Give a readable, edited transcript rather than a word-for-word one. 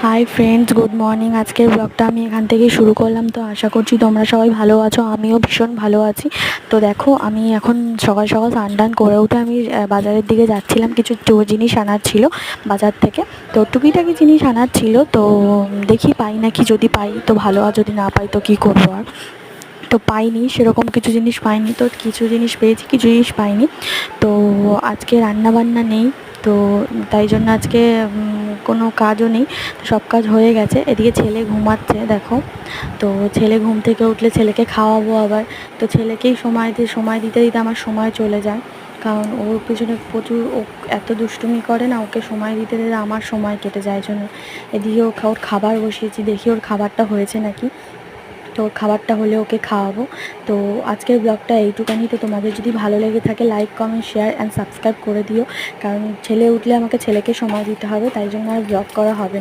Hi friends, good morning. আজকের ব্লগটা আমি এখান থেকেই শুরু করলাম। তো আশা করছি তোমরা সবাই ভালো আছো, আমিও ভীষণ ভালো আছি। তো দেখো, আমি এখন সকাল সকাল স্নান টান করে উঠে আমি বাজারের দিকে যাচ্ছিলাম। কিছু জিনিস আনার ছিল বাজার থেকে। তো টুকিটাকি জিনিস আনার ছিল। তো দেখি পাই নাকি, যদি পাই তো ভালো, আর যদি না পাই তো কী করবো আর। তো পাইনি, সেরকম কিছু জিনিস পাইনি। তো কিছু জিনিস পেয়েছি, কিছু জিনিস পাইনি। তো আজকে রান্না বান্না নেই, তো তাই জন্য আজকে কোনো কাজও নেই। সব কাজ হয়ে গেছে। এদিকে ছেলে ঘুমাচ্ছে দেখো। তো ছেলে ঘুম থেকে উঠলে ছেলেকে খাওয়াবো আবার। তো ছেলেকেই সময় দিতে দিতে আমার সময় চলে যায়, কারণ ওর পিছনে প্রচুর ও এত দুষ্টুমি করে না, ওকে সময় দিতে দিতে আমার সময় কেটে যায় জন্য। এদিকে ওর খাবার বসিয়েছি, দেখি ওর খাবারটা হয়েছে নাকি। তো ওর খাবারটা হলে ওকে খাওয়াবো। তো আজকের ব্লগটা এইটুকানি। তো তোমাদের যদি ভালো লেগে থাকে like, comment, share and subscribe করে দিও, কারণ ছেলে উঠলে আমাকে ছেলেকে সময় দিতে হবে, তাই জন্য আর ব্লগ করা হবে না।